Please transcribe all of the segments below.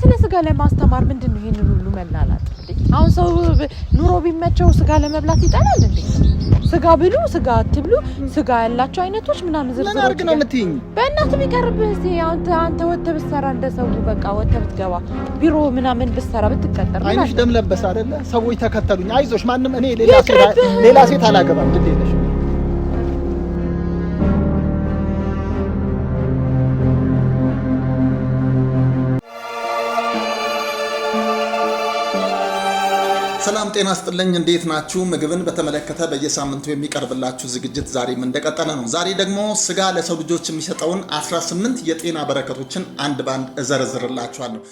ስለ ስጋ ላይ ማስተማር ምንድነው ይሄንን ሁሉ መላላት አሁን ሰው ኑሮ ቢመቸው ስጋ ለመብላት ይጣላል እንዴ ስጋ ብሉ ስጋ አትብሉ ስጋ ያላችሁ አይነቶች ምናምን ዝርዝር ምን አርግ ነው የምትይኝ በእናትህ ቢቀርብህ እስቲ አንተ ወተህ ብትሰራ እንደሰው በቃ ወተህ ብትገባ ቢሮ ምናምን ብትሰራ ብትቀጠር አይንሽ ደም ለበስ አይደለ ሰዎች ተከተሉኝ አይዞሽ ማንንም እኔ ሌላ ሴት አላገባም ግድ የለሽ ሰላም ጤና ይስጥልኝ እንዴት ናችሁ ምግብን በተመለከተ በየሳምንቱ የሚቀርብላችሁ ዝግጅት ዛሬም እንደቀጠለ ነው ዛሬ ደግሞ ስጋ ለሰው ልጆች የሚሰጠውን 18 የጤና በረከቶችን አንድ ባንድ እዘርዝርላችኋለሁ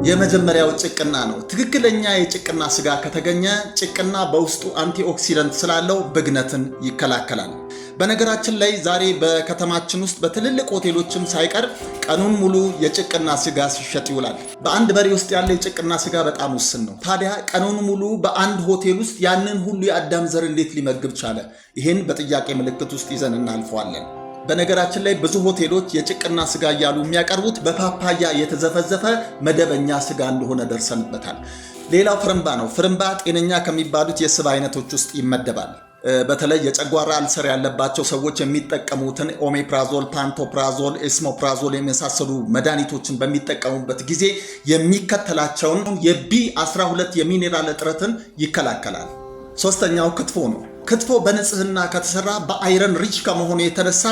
የመጀመሪያው ጭቅና ነው ትክክለኛ የጭቅና ስጋ ከተገኘ ጭቅና በውስጡ አንቲኦክሲዳንት ስላለው ብግነትን ይከላከላል በነገራችን ላይ ዛሬ በከተማችን ውስጥ በትልልቅ ሆቴሎችም ሳይቀር ቀኑን ሙሉ የጭቅና ስጋ ሲሸጥ ይውላል በአንድ በሬ ውስጥ ያለ የጭቅና ስጋ በጣም ውስን ነው ታዲያ ቀኑን ሙሉ በአንድ ሆቴል ውስጥ ያንን ሁሉ የአዳም ዘር እንዴት ሊመግብ ቻለ ይሄን በጥያቄ ምልክት ውስጥ ይዘን እናልፈዋለን በነገራችን ላይ ብዙ ሆቴሎች የጭቅና ስጋ ያሉ የሚያቀርቡት በፓፓያ የተዘፈዘፈ መደበኛ ስጋ እንደሆነ ደርሰንበታል ሌላው ፍርምባ ነው ፍርምባ ጤነኛ ከሚባሉት የስብ አይነቶች ውስጥ ይመደባል በተለይ የጨጓራ አልሰር ያለባቸው ሰዎች የሚጠቀሙትን ኦሜፕራዞል ፓንቶፕራዞል ኤስሞፕራዞል የመሳሰሉ መድኃኒቶችን በሚጠቀሙበት ጊዜ የሚከተላቸውን የቢ12 የሚኔራል እጥረትን ይከላከላል ሶስተኛው ክትፎ ነው ክትፎ በንጽህና ከተሰራ በአይረን ሪች ከመሆኑ የተነሳ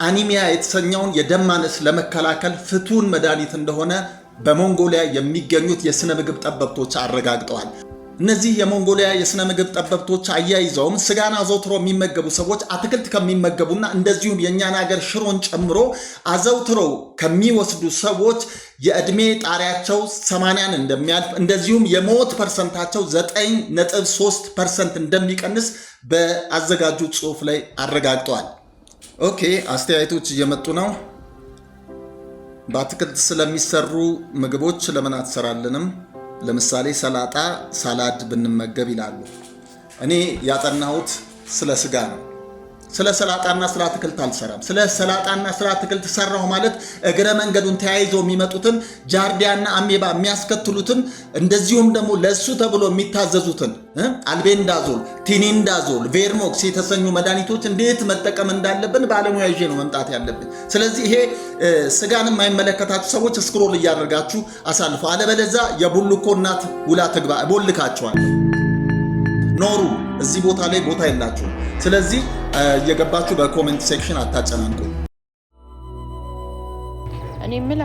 አኒሚያ የተሰኘውን የደም ማነስ ለመከላከል ፍቱን መድኃኒት እንደሆነ በሞንጎሊያ የሚገኙት የስነ ምግብ ጠበብቶች አረጋግጠዋል እነዚህ የሞንጎሊያ የስነ ምግብ ጠበብቶች አያይዘውም ስጋና አዘውትሮ የሚመገቡ ሰዎች አትክልት ከሚመገቡና እንደዚሁም የኛን ሀገር ሽሮን ጨምሮ አዘውትሮ ከሚወስዱ ሰዎች የእድሜ ጣሪያቸው 80ን እንደሚያልፍ እንደዚሁም የሞት ፐርሰንታቸው 9.3% እንደሚቀንስ በአዘጋጁ ጽሑፍ ላይ አረጋግጠዋል ኦኬ አስተያየቶች እየመጡ ነው በአትክልት ስለሚሰሩ ምግቦች ለምን አትሰራልንም ለምሳሌ ሰላጣ ሳላድ ብንመገብ ይላሉ እኔ ያጠናሁት ስለ ስጋ ነው ስለ ሰላጣና ስለ አትክልት አልሰራም ስለ ሰላጣና ስለ አትክልት ሰራው ማለት እግረ መንገዱን ተያይዘው የሚመጡትን ጃርዲያና አሜባ የሚያስከትሉትን እንደዚሁም ደግሞ ለሱ ተብሎ የሚታዘዙትን አልቤንዳዞል ቲኒንዳዞል ቬርሞክስ የተሰኙ መድኃኒቶች እንዴት መጠቀም እንዳለብን ባለሙያ ይዤ ነው መምጣት ያለብን ስለዚህ ይሄ ስጋን የማይመለከታችሁ ሰዎች ስክሮል እያደረጋችሁ አሳልፉ አለበለዚያ የቡልኮ እናት ውላ ተግባ ቦልካቸዋለሁ ኖሩ እዚህ ቦታ ላይ ቦታ የላችሁ ስለዚህ እየገባችሁ በኮሜንት ሴክሽን አታጨናንቁ እኔ ምላ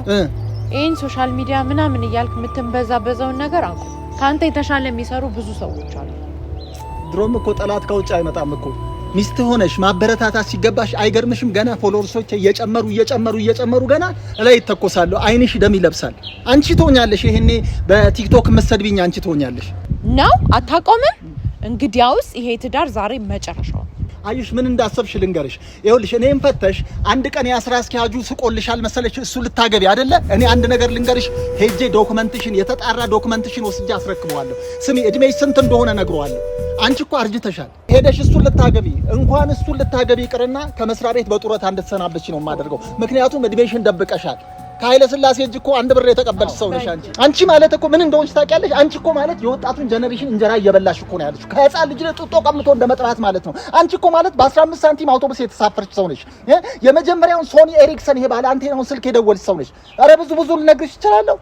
ይሄን ሶሻል ሚዲያ ምናምን ይያልክ ምትንበዛበዛው ነገር አንኩ ካንተ የተሻለ የሚሰሩ ብዙ ሰዎች አሉ ድሮም እኮ ጠላት ከውጭ አይመጣም እኮ ሚስት ሆነሽ ማበረታታት ሲገባሽ አይገርምሽም ገና ፎሎወርሶች እየጨመሩ ገና ላይ ተኮሳሉ አይንሽ ደም ይለብሳል አንቺ ትሆኛለሽ ይሄኔ በቲክቶክ መሰድብኝ አንቺ ትሆኛለሽ ነው አታቆምም እንግዲያውስ ይሄ ትዳር ዛሬ መጨረሻው አይሽ ምን እንዳሰብሽ ልንገርሽ ይኸውልሽ እኔም ፈተሽ አንድ ቀን ያስራ እስኪያጁ ስቆልሻል መሰለሽ እሱ ልታገቢ አይደለ እኔ አንድ ነገር ልንገርሽ ሄጄ ዶክመንቴሽን የተጣራ ዶክመንቴሽን ወስጄ አስረክበዋለሁ ስሚ እድሜሽ ስንት እንደሆነ ነግሯለሁ አንቺ እኮ አርጅተሻል ሄደሽ እሱ ልታገቢ እንኳን እሱ ልታገቢ ይቅርና ከመስሪያ ቤት በጡረታ እንድትሰናበች ነው የማደርገው ምክንያቱም እድሜሽን ደብቀሻል ካይለ ስላሴ እጅ እኮ አንድ ብር የተቀበልሽ ሰው ነሽ አንቺ ማለት እኮ ምን እንደሆነሽ ታውቂያለሽ አንቺ እኮ ማለት የወጣቱን ጀነሬሽን እንጀራ እየበላሽ እኮ ነው ያለሽ ከህፃን ልጅ ለጥጦ ቀምቶ እንደመጥራት ማለት ነው አንቺ እኮ ማለት በ15 ሳንቲም አውቶቡስ የተሳፈርሽ ሰው ነሽ የመጀመሪያውን ሶኒ ኤሪክሰን ይሄ ባለ አንቴናውን ስልክ የደወልሽ ሰው ነሽ አረ ብዙ ልነግርሽ እችላለሁ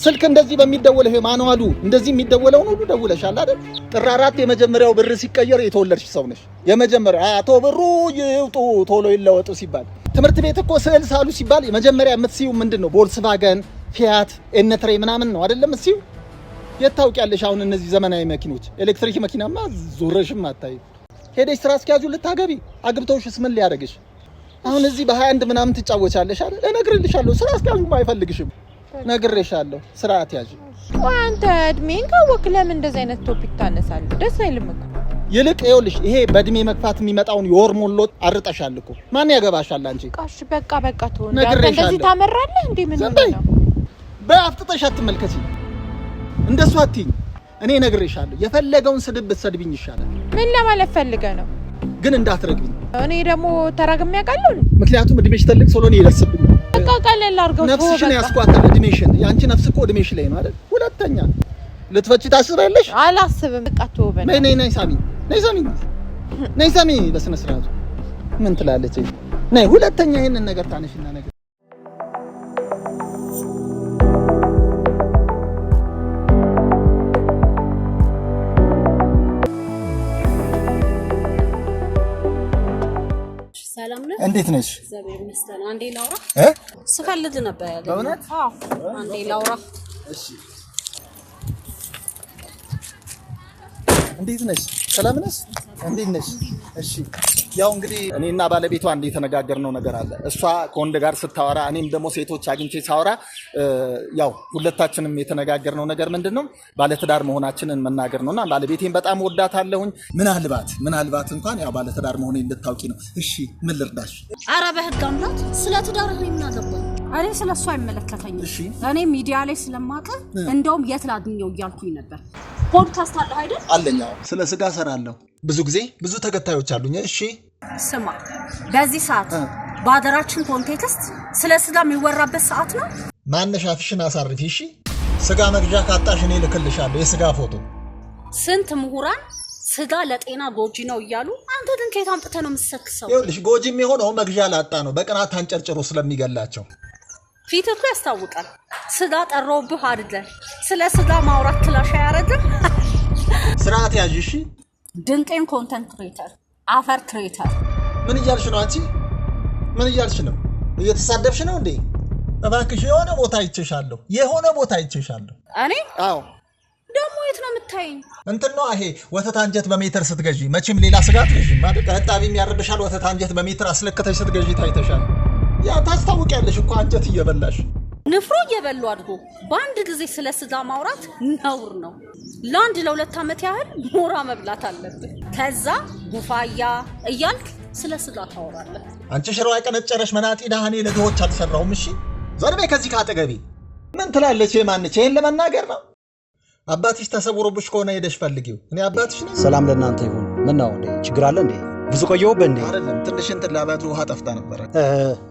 ስልክ እንደዚህ በሚደወል ይሄ ማኑዋሉ እንደዚህ የሚደወለውን ሁሉ ደውለሻል አይደል ጥር 4 የመጀመሪያው ብር ሲቀየር የተወለድሽ ሰው ነሽ የመጀመሪያው አቶ ብሩ ይውጡ ቶሎ ይለወጡ ሲባል ትምህርት ቤት እኮ ስዕል ሳሉ ሲባል የመጀመሪያ የምትሲው ምንድነው ቮልክስቫገን ፊያት ኤነትሬ ምናምን ነው አይደለም እሲው የታውቂያለሽ አሁን እነዚህ ዘመናዊ መኪኖች ኤሌክትሪክ መኪናማ ዞረሽም አታይ ሄደሽ ስራ አስኪያጁ ልታገቢ አግብተውሽስ ምን ሊያደርግሽ አሁን እዚህ በ21 ምናምን ትጫወቻለሽ አይደል እነግርልሻለሁ ስራ አስኪያጁም አይፈልግሽም ነግሬሻለሁ ስርዓት ያዥ አንተ እድሜን ካወክ ለምን እንደዚህ አይነት ቶፒክ ታነሳለህ ደስ አይልም እኮ ይልቅ ይኸውልሽ ይሄ በእድሜ መግፋት የሚመጣውን የሆርሞን ሎጥ አርጠሻል እኮ ማን ያገባሻል አንቺ ቃሽ በቃ ተወው እንደዚህ ታመራለህ እንዴ ምን ነው በአፍጥጠሽ አትመልከቺ እንደሱ አትይኝ እኔ ነግሬሻለሁ የፈለገውን ስድብ ብትሰድብኝ ይሻላል ምን ለማለት ፈልገህ ነው ግን እንዳትረግብኝ እኔ ደግሞ ተራግሜ ያውቃለሁ ምክንያቱም እድሜሽ ትልቅ ስለሆነ ይደርስብኝ በቃ ቀለል አድርገው ነፍስሽን ያስቋታል እድሜሽን ያንቺ ነፍስ እኮ እድሜሽ ላይ ነው አይደል ሁለተኛ ልትፈጪ ታስበያለሽ አላስብም በቃ ተወበነ ነይ ሳሚ በስነ ስርዓቱ ምን ትላለች ነይ ሁለተኛ ይሄንን ነገር ታነሽና ነገር ሰላም ነህ እንዴት ነሽ እግዚአብሔር ይመስገን አንዴ ላውራ ስፈልግ ነበር ያለ በእውነት አንዴ ላውራ እሺ እንዴት ነሽ ሰላም ነሽ እንዴት ነሽ እሺ ያው እንግዲህ እኔና ባለቤቷ አንዴ የተነጋገርነው ነገር አለ እሷ ከወንድ ጋር ስታወራ እኔም ደግሞ ሴቶች አግኝቼ ሳወራ ያው ሁለታችንም የተነጋገርነው ነገር ምንድነው ባለትዳር መሆናችንን መናገር ነውና ባለቤቴን በጣም ወዳታለሁኝ ምናልባት እንኳን ያው ባለትዳር መሆኔን እንድታውቂ ነው እሺ ምን ልርዳሽ ኧረ በህግ አምላክ ስለ ትዳርህ ምን አገባኝ እኔ ስለሱ አይመለከተኝም እሺ እኔ ሚዲያ ላይ ስለማቀ እንደውም የት ላግኘው እያልኩኝ ነበር ፖድካስት አለ አይደል አለኛው ስለ ስጋ ሰራለሁ ብዙ ጊዜ ብዙ ተከታዮች አሉኝ እሺ ስማ በዚህ ሰዓት ባደራችን ኮንቴክስት ስለ ስጋ የሚወራበት ሰዓት ነው ማነሽ አፍሽን አሳርፊ እሺ ስጋ መግዣ ካጣሽ እኔ ልክልሻለሁ የስጋ ፎቶ ስንት ምሁራን ስጋ ለጤና ጎጂ ነው እያሉ አንተ ግን ከየት አምጥተህ ነው የምትሰክሰው ይኸውልሽ ጎጂ የሚሆነው መግዣ ላጣ ነው በቅናት አንጨርጭሮ ስለሚገላቸው ፊት እኮ ያስታውቃል ስጋ ጠሮብህ አይደል ስለ ስጋ ማውራት ክላሽ ያረድም ስርዓት ያዥ እሺ ድንቄን ኮንተንት ክሬተር አፈር ክሬተር ምን እያልሽ ነው አንቺ ምን እያልሽ ነው እየተሳደብሽ ነው እንዴ እባክሽ የሆነ ቦታ ይችሻለሁ እኔ አዎ ደግሞ የት ነው የምታየኝ እንትን ነው ይሄ ወተት አንጀት በሜትር ስትገዢ መቼም ሌላ ስጋ አትገዢም ማለት ቀጣቢም ያርብሻል ወተት አንጀት በሜትር አስለክተሽ ስትገዢ ታይተሻል ያ ታስታውቂያለሽ እኮ አንጀት እየበላሽ ንፍሮ እየበሉ አድጎ በአንድ ጊዜ ስለ ስጋ ማውራት ነውር ነው ለአንድ ለሁለት ዓመት ያህል ሞራ መብላት አለብህ ከዛ ጉፋያ እያልክ ስለ ስጋ ታወራለህ አንቺ ሽሮ አይቀነጨረሽ መናጢ ዳህኔ ለድሆች አልሰራውም እሺ ዘርቤ ከዚህ ካጠገቢ ምን ትላለች የማንች ይሄን ለመናገር ነው አባትሽ ተሰውሮብሽ ከሆነ ሄደሽ ፈልጊው እኔ አባትሽ ነኝ ሰላም ለእናንተ ይሁን ምን ነው እንዴ ችግር አለ እንዴ ብዙ ቆየሁብህ እንዴ አይደለም ትንሽ እንትን ላባቱ ውሃ ጠፍታ ነበር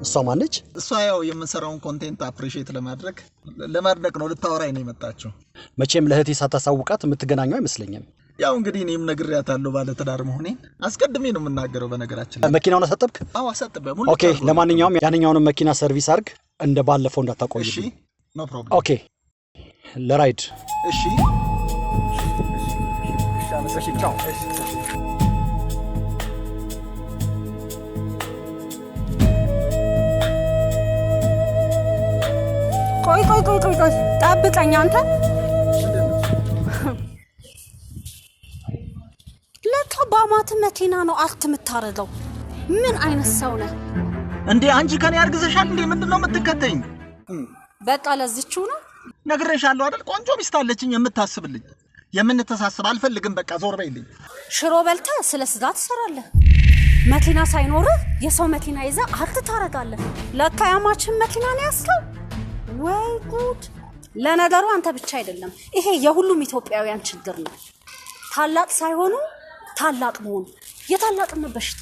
እሷ ማነች እሷ ያው የምንሰራውን ኮንቴንት አፕሪሺየት ለማድነቅ ነው ልታወራኝ ነው የመጣችው መቼም ለእህቴ ሳታሳውቃት የምትገናኘው አይመስለኝም ያው እንግዲህ እኔም ነግሬያታለሁ ባለ ትዳር መሆኔን አስቀድሜ ነው የምናገረው በነገራችን ላይ መኪናውን አሳጠብክ አዎ አሳጥበ ሙሉ ኦኬ ለማንኛውም ያንኛውን መኪና ሰርቪስ አድርግ እንደ ባለፈው እንዳታቆይ እሺ ኖ ፕሮብሌም ኦኬ ለራይድ እሺ እሺ ቻው ቆይ ጠብቀኝ አንተ ለካ ባማት መኪና ነው አክት የምታረገው ምን አይነት ሰው ነህ እንዴ አንቺ ከኔ አርግዘሻል እንዴ ምንድነው የምትከተኝ በቃ ለዚህው ነው ነግሬሻለሁ አይደል ቆንጆ ሚስት አለችኝ የምታስብልኝ የምንተሳሰብ አልፈልግም በቃ ዞር በይልኝ ሽሮ በልተህ ስለ ስጋ ትሰራለህ መኪና ሳይኖርህ የሰው መኪና ይዘህ አክት ታረጋለህ ለካ ያማችን መኪና ነው ያስከው ወይ ጉድ ለነገሩ አንተ ብቻ አይደለም ይሄ የሁሉም ኢትዮጵያውያን ችግር ነው ታላቅ ሳይሆኑ ታላቅ መሆን የታላቅነት በሽታ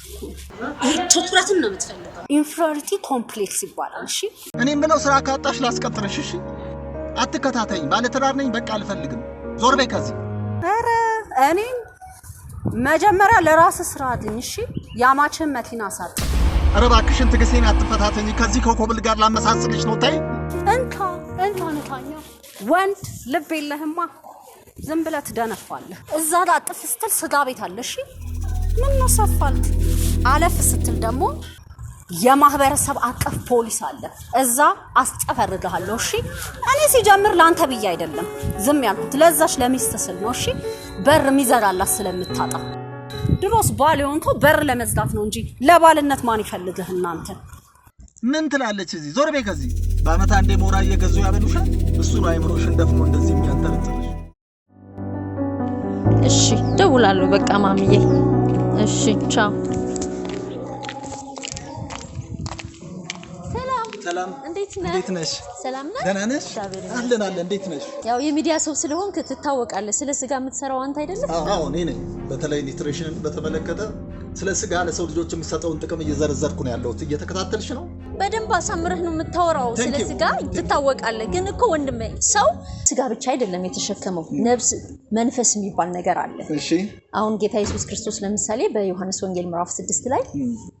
ይሄ ትኩረትን ነው የምትፈልገው ኢንፌሪቲ ኮምፕሌክስ ይባላል እሺ እኔም ብለው ስራ ካጣሽ ላስቀጥርሽ እሺ አትከታተኝ ባለ ትዳር ነኝ በቃ አልፈልግም ዞር በይ ከዚህ ኧረ እኔ መጀመሪያ ለራስ ስራ አድኝ እሺ ያማችን መኪና ሳጥ ኧረ እባክሽን ትግስቴን አትፈታተኝ ከዚህ ኮኮብል ጋር ላመሳስልሽ ነው ታይ እንካ ነካኛ ወንድ ልብ የለህማ ዝም ብለህ ትደነፋለህ እዛ ጋር አጥፍ ስትል ስጋ ቤት አለ እሺ ምን ነው ሰፋልክ አለፍ ስትል ደግሞ የማህበረሰብ አቀፍ ፖሊስ አለ እዛ አስጠፈርጋለሁ እሺ እኔ ሲጀምር ላንተ ብዬ አይደለም ዝም ያልኩት ለዛሽ ለሚስት ስል ነው እሺ በር ሚዘጋላት ስለምታጣ ድሮስ ባል የሆንከው በር ለመዝጋት ነው እንጂ ለባልነት ማን ይፈልግህ እናንተ ምን ትላለች እዚህ ዞር በይ ከዚህ በአመት አንዴ ሞራ እየገዙ ያበሉሻል እሱ ነው አይምሮሽን ደፍኖ እንደዚህ የሚያንጠለጥልሽ እሺ ደውላለሁ በቃ ማሚዬ እሺ ቻው ሰላም እንዴት ነሽ ሰላም ነህ ደህና ነሽ አለን እንዴት ነሽ ያው የሚዲያ ሰው ስለሆንክ ትታወቃለህ ስለ ስጋ የምትሰራው አንተ አይደለም አዎ እኔ ነኝ በተለይ ኒትሪሽንን በተመለከተ ስለ ስጋ ለሰው ልጆች የሚሰጠውን ጥቅም እየዘረዘርኩ ነው ያለሁት። እየተከታተልሽ ነው? በደንብ አሳምረህ ነው የምታወራው። ስለ ስጋ ትታወቃለህ። ግን እኮ ወንድሜ ሰው ስጋ ብቻ አይደለም የተሸከመው፣ ነፍስ መንፈስ የሚባል ነገር አለ። እሺ አሁን ጌታ ኢየሱስ ክርስቶስ ለምሳሌ በዮሐንስ ወንጌል ምዕራፍ 6 ላይ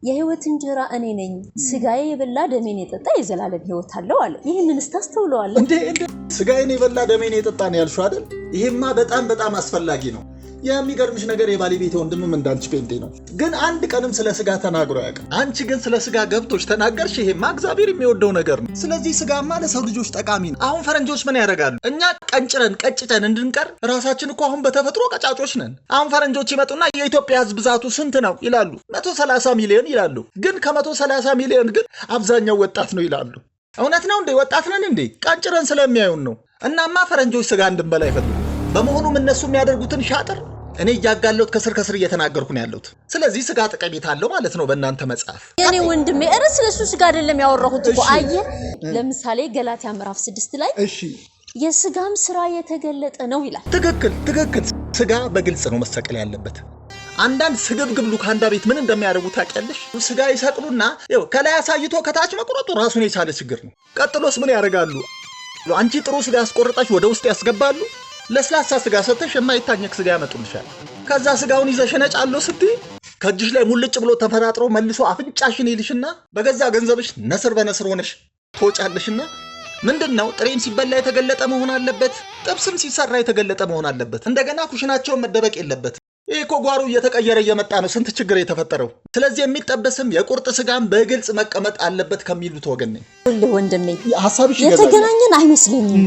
የሕይወት እንጀራ እኔ ነኝ፣ ስጋዬ የበላ ደሜን የጠጣ የዘላለም ሕይወት አለው አለ። ይህንንስ ታስተውለዋለህ እንዴ? ስጋዬን የበላ ደሜን የጠጣ ነው ያልሽው አይደል? ይሄማ በጣም አስፈላጊ ነው። የሚገርምሽ ነገር የባለቤቴ ወንድምም እንዳንቺ ጴንጤ ነው፣ ግን አንድ ቀንም ስለ ስጋ ተናግሮ ያውቃል። አንቺ ግን ስለ ስጋ ገብቶሽ ተናገርሽ። ይሄማ እግዚአብሔር የሚወደው ነገር ነው። ስለዚህ ስጋማ ለሰው ልጆች ጠቃሚ ነው። አሁን ፈረንጆች ምን ያደርጋሉ? እኛ ቀጭጨን እንድንቀር። ራሳችን እኮ አሁን በተፈጥሮ ቀጫጮች ነን። አሁን ፈረንጆች ይመጡና የኢትዮጵያ ሕዝብ ብዛቱ ስንት ነው ይላሉ። 130 ሚሊዮን ይላሉ። ግን ከ130 ሚሊዮን ግን አብዛኛው ወጣት ነው ይላሉ። እውነት ነው እንዴ? ወጣት ነን እንዴ? ቀጭረን ስለሚያዩን ነው። እናማ ፈረንጆች ስጋ እንድንበላ ይፈጥሩ። በመሆኑም እነሱ የሚያደርጉትን ሻጥር እኔ እያጋለሁት ከስር እየተናገርኩ ነው ያለሁት። ስለዚህ ስጋ ጠቀሜታ አለው ማለት ነው በእናንተ መጽሐፍ። የኔ ወንድሜ እርስ ለሱ ስጋ አይደለም ያወራሁት እኮ። አየህ ለምሳሌ ገላትያ ምዕራፍ 6 ላይ እሺ የስጋም ስራ የተገለጠ ነው ይላል። ትክክል። ስጋ በግልጽ ነው መሰቀል ያለበት። አንዳንድ ስግብግብ ሉካንዳ ቤት ምን እንደሚያደርጉ ታውቂያለሽ? ስጋ ይሰቅሉና ይኸው ከላይ አሳይቶ ከታች መቁረጡ ራሱን የቻለ ችግር ነው። ቀጥሎስ ምን ያደርጋሉ? አንቺ ጥሩ ስጋ ያስቆርጣች ወደ ውስጥ ያስገባሉ። ለስላሳ ስጋ ሰተሽ የማይታኘክ ስጋ ያመጡልሻል። ከዛ ስጋውን ይዘሽ ነጫለሁ ስትይ ከእጅሽ ላይ ሙልጭ ብሎ ተፈናጥሮ መልሶ አፍንጫሽን ይልሽና በገዛ ገንዘብሽ ነስር በነስር ሆነሽ ትወጫለሽና ምንድነው? ጥሬም ሲበላ የተገለጠ መሆን አለበት፣ ጥብስም ሲሰራ የተገለጠ መሆን አለበት። እንደገና ኩሽናቸውን መደበቅ የለበት። ይህ እኮ ጓሩ እየተቀየረ እየመጣ ነው፣ ስንት ችግር የተፈጠረው። ስለዚህ የሚጠበስም የቁርጥ ስጋም በግልጽ መቀመጥ አለበት ከሚሉት ወገን ነኝ። ወንድሜ ሐሳብሽ የተገናኘን አይመስለኝም።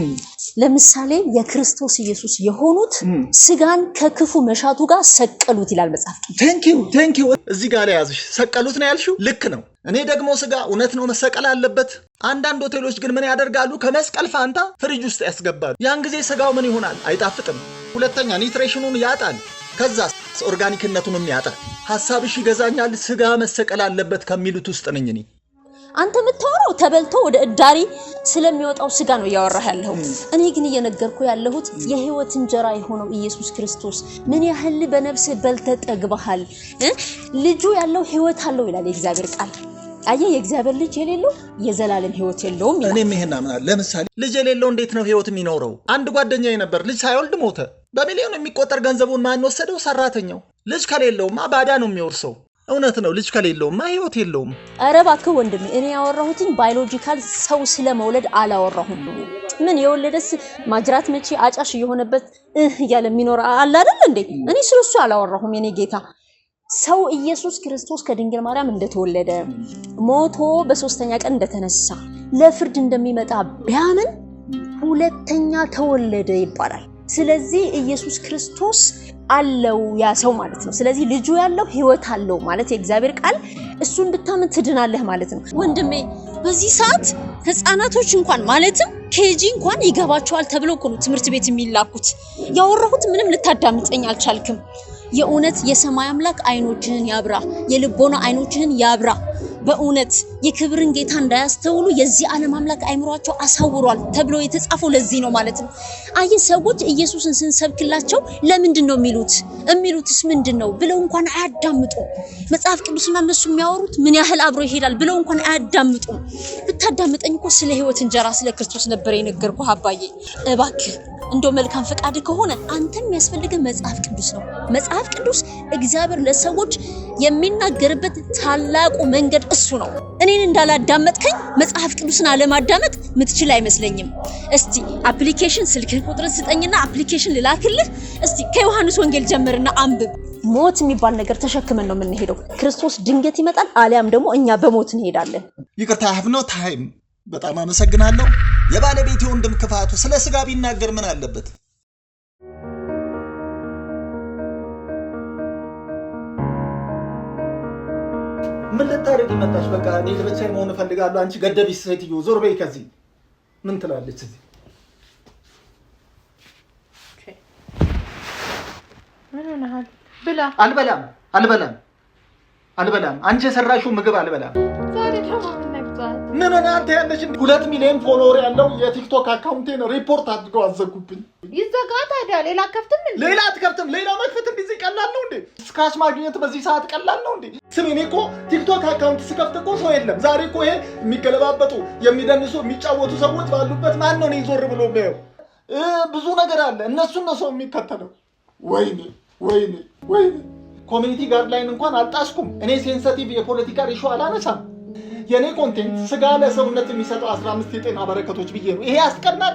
ለምሳሌ የክርስቶስ ኢየሱስ የሆኑት ስጋን ከክፉ መሻቱ ጋር ሰቀሉት ይላል መጽሐፍ። ቴንኪው እዚህ ጋር ላይ ያዝሽ። ሰቀሉት ነው ያልሽው፣ ልክ ነው። እኔ ደግሞ ስጋ እውነት ነው መሰቀል አለበት። አንዳንድ ሆቴሎች ግን ምን ያደርጋሉ? ከመስቀል ፋንታ ፍሪጅ ውስጥ ያስገባሉ። ያን ጊዜ ስጋው ምን ይሆናል? አይጣፍጥም። ሁለተኛ ኒትሬሽኑን ያጣል። ከዛ ኦርጋኒክነቱንም ያጣል። ሐሳብሽ ይገዛኛል። ስጋ መሰቀል አለበት ከሚሉት ውስጥ ነኝ እኔ። አንተ የምታወራው ተበልቶ ወደ እዳሪ ስለሚወጣው ስጋ ነው እያወራህ ያለኸው። እኔ ግን እየነገርኩ ያለሁት የሕይወት እንጀራ የሆነው ኢየሱስ ክርስቶስ ምን ያህል በነፍስ በልተህ ጠግበሃል። ልጁ ያለው ሕይወት አለው ይላል የእግዚአብሔር ቃል። አየህ የእግዚአብሔር ልጅ የሌለው የዘላለም ሕይወት የለውም ይላል። እኔም ይሄን አምናለሁ። ለምሳሌ ልጅ የሌለው እንዴት ነው ሕይወት የሚኖረው? አንድ ጓደኛዬ ነበር፣ ልጅ ሳይወልድ ሞተ። በሚሊዮን የሚቆጠር ገንዘቡን ማን ወሰደው? ሰራተኛው። ልጅ ከሌለውማ ባዳ ነው የሚወርሰው። እውነት ነው። ልጅ ከሌለውማ ሕይወት የለውም። ኧረ እባክህ ወንድሜ እኔ ያወራሁትኝ ባዮሎጂካል ሰው ስለመውለድ አላወራሁም። ምን የወለደስ ማጅራት መቼ አጫሽ እየሆነበት እያለ የሚኖር አለ አይደል እንዴ? እኔ ስለሱ አላወራሁም የኔ ጌታ። ሰው ኢየሱስ ክርስቶስ ከድንግል ማርያም እንደተወለደ ሞቶ በሶስተኛ ቀን እንደተነሳ ለፍርድ እንደሚመጣ ቢያምን ሁለተኛ ተወለደ ይባላል። ስለዚህ ኢየሱስ ክርስቶስ አለው ያ ሰው ማለት ነው። ስለዚህ ልጁ ያለው ሕይወት አለው ማለት የእግዚአብሔር ቃል እሱን ብታምን ትድናለህ ማለት ነው። ወንድሜ በዚህ ሰዓት ህፃናቶች እንኳን ማለትም ኬጂ እንኳን ይገባቸዋል ተብሎ እኮ ነው ትምህርት ቤት የሚላኩት። ያወራሁት ምንም ልታዳምጠኝ አልቻልክም። የእውነት የሰማይ አምላክ አይኖችህን ያብራ፣ የልቦና አይኖችህን ያብራ። በእውነት የክብርን ጌታ እንዳያስተውሉ የዚህ ዓለም አምላክ አይምሯቸው አሳውሯል ተብሎ የተጻፈው ለዚህ ነው ማለት ነው። አየህ ሰዎች ኢየሱስን ስንሰብክላቸው ለምንድን ነው የሚሉትስ ምንድን ነው ብለው እንኳን አያዳምጡ። መጽሐፍ ቅዱስና እነሱ የሚያወሩት ምን ያህል አብሮ ይሄዳል ብለው እንኳን አያዳምጡ። ብታዳምጠኝ እኮ ስለ ሕይወት እንጀራ ስለ ክርስቶስ ነበር የነገርኩህ አባዬ። እባክህ እንደው መልካም ፈቃድ ከሆነ አንተም የሚያስፈልገው መጽሐፍ ቅዱስ ነው። መጽሐፍ ቅዱስ እግዚአብሔር ለሰዎች የሚናገርበት ታላቁ መንገድ እሱ ነው። እኔን እንዳላዳመጥከኝ መጽሐፍ ቅዱስን አለማዳመጥ ምትችል አይመስለኝም። እስቲ አፕሊኬሽን ስልክህን ቁጥር ስጠኝና አፕሊኬሽን ልላክልህ። እስቲ ከዮሐንስ ወንጌል ጀምርና አንብብ። ሞት የሚባል ነገር ተሸክመን ነው የምንሄደው። ክርስቶስ ድንገት ይመጣል፣ አሊያም ደግሞ እኛ በሞት እንሄዳለን። ይቅርታ have no time። በጣም አመሰግናለሁ። የባለቤቴ ወንድም ክፋቱ ስለ ስጋ ቢናገር ምን አለበት? ምን ልታረግ ይመጣሽ? በቃ እኔ ለብቻዬ መሆን እፈልጋለሁ። አንቺ ገደቢስ ሴትዮ ዞር በይ ከዚህ። ምን ትላለች እዚህ? ምን ሆነሃል? ብላ። አልበላም። አንቺ የሰራሽው ምግብ አልበላም። ዛሬ ደግሞ ምን ሆነ? አንተ ያለሽ 2 ሚሊዮን ፎሎወር ያለው የቲክቶክ አካውንቴን ሪፖርት አድርገው አዘጉብኝ። ይዘጋ ታዲያ ሌላ ከፍተም እንዴ? ሌላ አትከፍትም? ሌላ መክፈት እንደዚህ ቀላል ነው እንዴ? ስካሽ ማግኘት በዚህ ሰዓት ቀላል ነው እንዴ? ስሚ እኔ እኮ ቲክቶክ አካውንት ስከፍት እኮ ሰው የለም። ዛሬ እኮ ይሄ የሚገለባበጡ የሚደንሱ የሚጫወቱ ሰዎች ባሉበት ማን ነው ዞር ብሎ የሚያየው? ብዙ ነገር አለ። እነሱን ነው ሰው የሚከተለው። ወይኔ ወይኔ ወይኔ ኮሚኒቲ ጋይድላይን እንኳን አልጣስኩም። እኔ ሴንሲቲቭ የፖለቲካ ኢሹ አላነሳም። የኔ ኮንቴንት ስጋ ለሰውነት የሚሰጠው 15 የጤና በረከቶች ብዬ ነው። ይሄ ያስቀናል?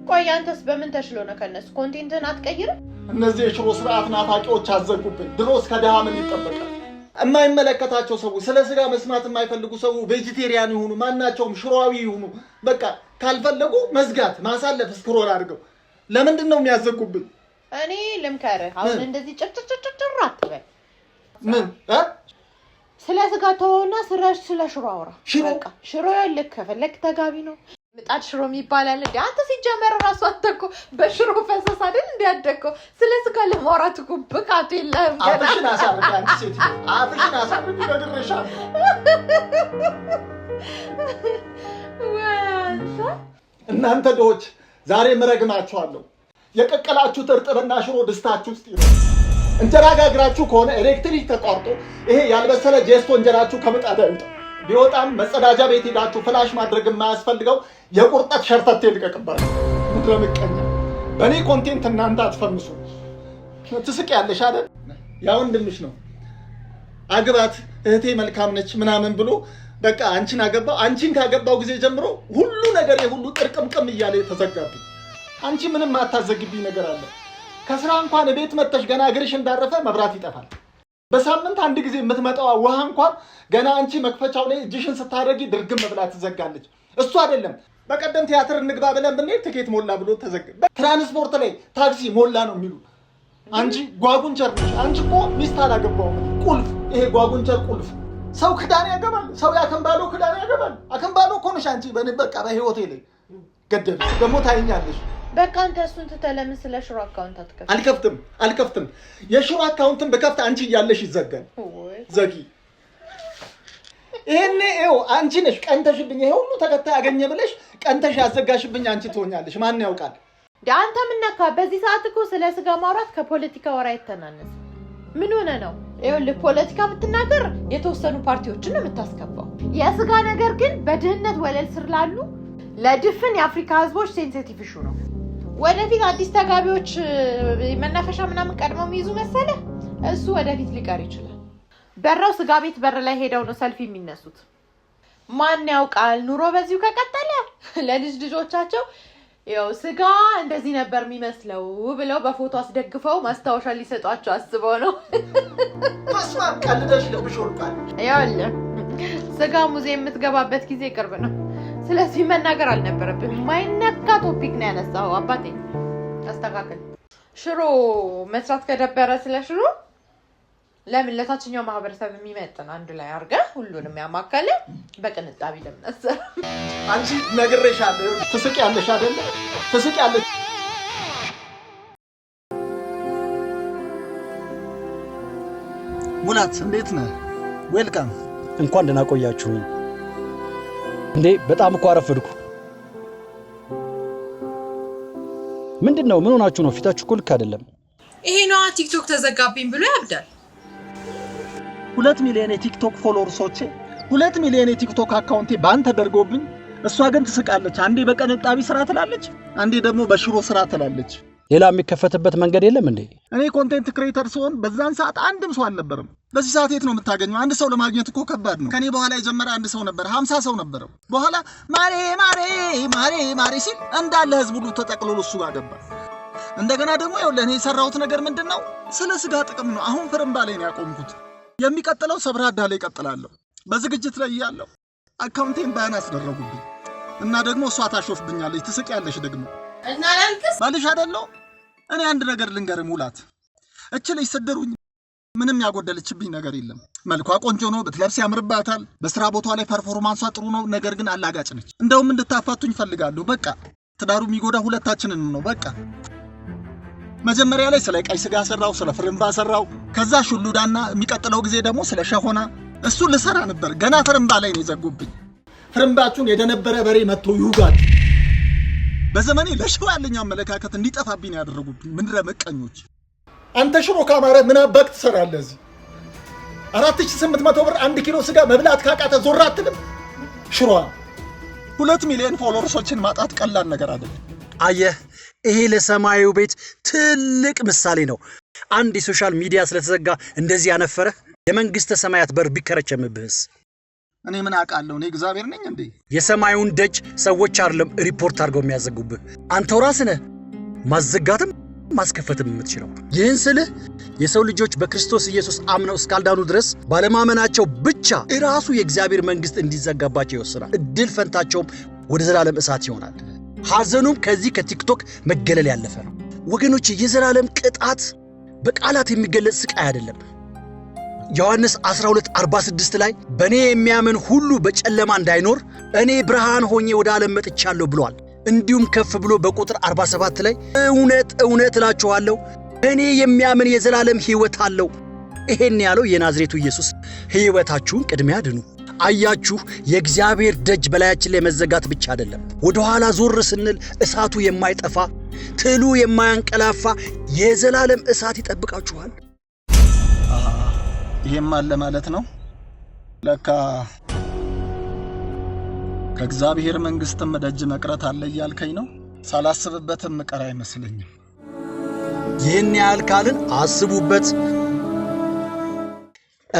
ቆይ አንተስ በምን ተሽሎ ነው ከነሱ ኮንቴንትን አትቀይርም? እነዚህ የሽሮ ስርዓት ናፋቂዎች አዘጉብን። ድሮስ ከደሃ ምን ይጠበቃል? የማይመለከታቸው ሰዎች ስለ ስጋ መስማት የማይፈልጉ ሰው ቬጂቴሪያን ይሁኑ ማናቸውም ሽሮአዊ ይሁኑ በቃ ካልፈለጉ መዝጋት ማሳለፍ ስክሮል አድርገው ለምንድን ነው የሚያዘጉብን? እኔ ልምከርህ አሁን እንደዚህ ጭጭጭጭጭር አትበል። ምን ስለ ስጋ ተወውና ስለ ሽሮ አውራ። በቃ ሽሮ ልክ ከፈለክ ተጋቢ ነው። ምጣድ ሽሮ ይባላል እንዴ? አንተ ሲጀመር ራሱ አተኮ በሽሮ ፈሰስ አይደል እንዴ ያደከው? ስለ ስጋ ለማውራት እኮ ብቃቱ የለህም። አፍሽን አሳርፊ አንቺ ሴት፣ አፍሽን አሳርፊ በድረሻል። ወንሳ እናንተ ዶች ዛሬ መረግማችኋለሁ። የቀቀላችሁት እርጥብና ሽሮ ድስታችሁ ውስጥ ይሁን። እንጀራ ጋግራችሁ ከሆነ ኤሌክትሪክ ተቋርጦ ይሄ ያልበሰለ ጄስቶ እንጀራችሁ ከምጣድ አይውጣ። ቢወጣም መጸዳጃ ቤት ሄዳችሁ ፍላሽ ማድረግ የማያስፈልገው የቁርጠት ሸርተቴ ልቀቅባችሁ። ምድረ ምቀኛ በእኔ ኮንቴንት እናንተ አትፈምሱ። ትስቂያለሽ አይደል? ያ ወንድምሽ ነው አግባት እህቴ መልካም ነች ምናምን ብሎ በቃ አንቺን አገባው። አንቺን ካገባው ጊዜ ጀምሮ ሁሉ ነገር የሁሉ ጥርቅምቅም እያለ ተዘጋብኝ። አንቺ ምንም አታዘግብኝ ነገር አለ። ከስራ እንኳን ቤት መጥተሽ ገና እግርሽ እንዳረፈ መብራት ይጠፋል። በሳምንት አንድ ጊዜ የምትመጣው ውሃ እንኳን ገና አንቺ መክፈቻው ላይ እጅሽን ስታደርጊ ድርግም መብላት ትዘጋለች። እሱ አይደለም በቀደም ቲያትር እንግባ ብለን ብንሄድ ትኬት ሞላ ብሎ ተዘጋ። ትራንስፖርት ላይ ታክሲ ሞላ ነው የሚሉ። አንቺ ጓጉንቸር ነሽ። አንቺ እኮ ሚስት አላገባውም። ቁልፍ ይሄ ጓጉንቸር ቁልፍ ሰው ክዳን ያገባል። ሰው ያከምባሎ ክዳን ያገባል። አከምባሎ እኮ ነሽ አንቺ። በቃ በህይወቴ ላይ ገደብሽ ደግሞ ታይኛለሽ። በቃ አንተ እሱን ትተለምን ስለ ሽሮ አካውንት አትከፍት። አልከፍትም። የሽሮ አካውንትን በከፍት አንቺ እያለሽ ይዘጋል። ዘጊ ይሄኔ ይኸው አንቺ ነሽ ቀንተሽብኝ። ይሄ ሁሉ ተከታይ አገኘ ብለሽ ቀንተሽ ያዘጋሽብኝ አንቺ ትሆኛለሽ። ማን ያውቃል? አንተ ምን ነካ? በዚህ ሰዓት እኮ ስለ ስጋ ማውራት ከፖለቲካ ወራ አይተናነስ። ምን ሆነ ነው? ይኸውልህ ፖለቲካ ብትናገር የተወሰኑ ፓርቲዎችን ነው የምታስከፋው። የስጋ ነገር ግን በድህነት ወለል ስር ላሉ ለድፍን የአፍሪካ ህዝቦች ሴንሲቲቭ ኢሹ ነው። ወደፊት አዲስ ተጋቢዎች መናፈሻ ምናምን ቀድመው የሚይዙ መሰለ። እሱ ወደፊት ሊቀር ይችላል። በራው ስጋ ቤት በር ላይ ሄደው ነው ሰልፊ የሚነሱት። ማን ያውቃል ኑሮ በዚሁ ከቀጠለ ለልጅ ልጆቻቸው ያው ስጋ እንደዚህ ነበር የሚመስለው ብለው በፎቶ አስደግፈው ማስታወሻ ሊሰጧቸው አስበው ነው። ተስፋ ቀልደሽ ልብሽ ወርቃል። ያውልህ ስጋ ሙዚየም የምትገባበት ጊዜ ቅርብ ነው። ስለዚህ መናገር አልነበረብህም። ማይነካ ቶፒክ ነው ያነሳው። አባቴ አስተካክል። ሽሮ መስራት ከደበረ ስለ ሽሮ ለምን ለታችኛው ማህበረሰብ የሚመጥን አንድ ላይ አድርገህ ሁሉንም ያማከለ በቅንጣቢ ለምነስ አንቺ ነግሬሻለሁ። ትስቂያለሽ አይደል? ትስቂያለሽ። ሙላት እንዴት ነህ? ዌልካም። እንኳን ደህና ቆያችሁኝ። እንዴ በጣም እኮ አረፈድኩ። ምንድነው? ምን ሆናችሁ ነው? ፊታችሁ እኮ ልክ አይደለም። ይሄ ነው ቲክቶክ ተዘጋብኝ ብሎ ያብዳል። 2 ሚሊዮን የቲክቶክ ፎሎወርሶቼ 2 ሚሊዮን የቲክቶክ አካውንቴ ባን ተደርጎብኝ፣ እሷ ግን ትስቃለች። አንዴ በቀንጣቢ ስራ ትላለች፣ አንዴ ደግሞ በሽሮ ስራ ትላለች። ሌላ የሚከፈትበት መንገድ የለም እንዴ? እኔ ኮንቴንት ክሬተር ስሆን በዛን ሰዓት አንድም ሰው አልነበረም። በዚህ ሰዓት የት ነው የምታገኘው? አንድ ሰው ለማግኘት እኮ ከባድ ነው። ከኔ በኋላ የጀመረ አንድ ሰው ነበር፣ 50 ሰው ነበረው። በኋላ ማሬ ማሬ ማሬ ማሬ ሲል እንዳለ ህዝብ ሁሉ ተጠቅልሎ እሱ ጋር ገባ። እንደገና ደግሞ ያው ለኔ የሰራሁት ነገር ምንድነው? ስለ ስጋ ጥቅም ነው። አሁን ፍርምባ ላይ ነው ያቆምኩት። የሚቀጥለው ሰብራዳ ላይ እቀጥላለሁ። በዝግጅት ላይ ያለው አካውንቴን ባን አስደረጉብኝ እና ደግሞ እሷ ታሾፍብኛለች። ትስቂያለሽ ደግሞ እና ላልክስ ባልሽ አይደለው? እኔ አንድ ነገር ልንገርህ ሙላት፣ እቺ ልጅ ስድሩኝ ምንም ያጎደለችብኝ ነገር የለም። መልኳ ቆንጆ ነው፣ ብትለብስ ያምርባታል። በስራ ቦታ ላይ ፐርፎርማንሷ ጥሩ ነው። ነገር ግን አላጋጭ ነች። እንደውም እንድታፋቱኝ ፈልጋለሁ። በቃ ትዳሩ የሚጎዳ ሁለታችንን ነው። በቃ መጀመሪያ ላይ ስለ ቀይ ስጋ ሰራው፣ ስለ ፍርምባ ሰራው፣ ከዛ ሹሉዳና የሚቀጥለው ጊዜ ደግሞ ስለ ሸሆና እሱ ልሰራ ነበር። ገና ፍርምባ ላይ ነው የዘጉብኝ። ፍርምባችሁን የደነበረ በሬ መጥቶ ይውጋል። በዘመኔ ለሽሮ ያለኝ አመለካከት እንዲጠፋብኝ ያደረጉብኝ ምንድረ መቀኞች። አንተ ሽሮ ካማረ ምን አባክ ትሰራለህ እዚህ? 4800 ብር 1 ኪሎ ስጋ መብላት ካቃተ ዞር አትልም? ሽሮ 2 ሚሊዮን ፎሎወርሶችን ማጣት ቀላል ነገር አይደለም። አየህ፣ ይሄ ለሰማዩ ቤት ትልቅ ምሳሌ ነው። አንድ የሶሻል ሚዲያ ስለተዘጋ እንደዚህ ያነፈረ የመንግስተ ሰማያት በር ቢከረቸምብህስ? እኔ ምን አውቃለሁ? እኔ እግዚአብሔር ነኝ እንዴ? የሰማዩን ደጅ ሰዎች አይደለም ሪፖርት አድርገው የሚያዘጉብህ፣ አንተው ራስህ ነህ ማዘጋትም ማስከፈትም የምትችለው። ይህን ስልህ የሰው ልጆች በክርስቶስ ኢየሱስ አምነው እስካልዳኑ ድረስ ባለማመናቸው ብቻ ራሱ የእግዚአብሔር መንግስት እንዲዘጋባቸው ይወስናል። እድል ፈንታቸውም ወደ ዘላለም እሳት ይሆናል። ሐዘኑም ከዚህ ከቲክቶክ መገለል ያለፈ ነው። ወገኖች፣ የዘላለም ቅጣት በቃላት የሚገለጽ ስቃይ አይደለም። ዮሐንስ 12:46 ላይ በእኔ የሚያምን ሁሉ በጨለማ እንዳይኖር እኔ ብርሃን ሆኜ ወደ ዓለም መጥቻለሁ ብሏል። እንዲሁም ከፍ ብሎ በቁጥር 47 ላይ እውነት እውነት እላችኋለሁ እኔ የሚያምን የዘላለም ሕይወት አለው። ይሄን ያለው የናዝሬቱ ኢየሱስ። ሕይወታችሁን ቅድሚያ ድኑ። አያችሁ፣ የእግዚአብሔር ደጅ በላያችን ላይ መዘጋት ብቻ አይደለም። ወደ ኋላ ዞር ስንል እሳቱ የማይጠፋ ትሉ የማያንቀላፋ የዘላለም እሳት ይጠብቃችኋል። ይሄም አለ ማለት ነው። ለካ ከእግዚአብሔር መንግስትም ደጅ መቅረት አለ እያልከኝ ነው። ሳላስብበትም መቀር አይመስለኝም። ይህን ያህል ካልን አስቡበት።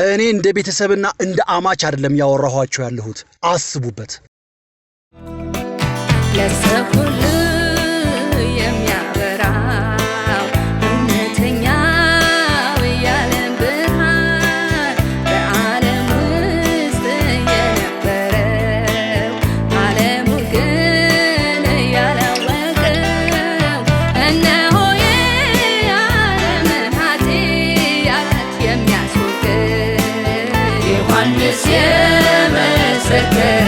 እኔ እንደ ቤተሰብና እንደ አማች አይደለም ያወራኋቸው ያለሁት። አስቡበት። ለሰው ሁሉ የሚያበራው እውነተኛው የዓለም ብርሃን በዓለም ውስጥ የነበረው ዓለሙ ግን ያላወቀው እነሆ የዓለምን ኃጢአት የሚያስወግድ ዮሐንስ የመሰከረ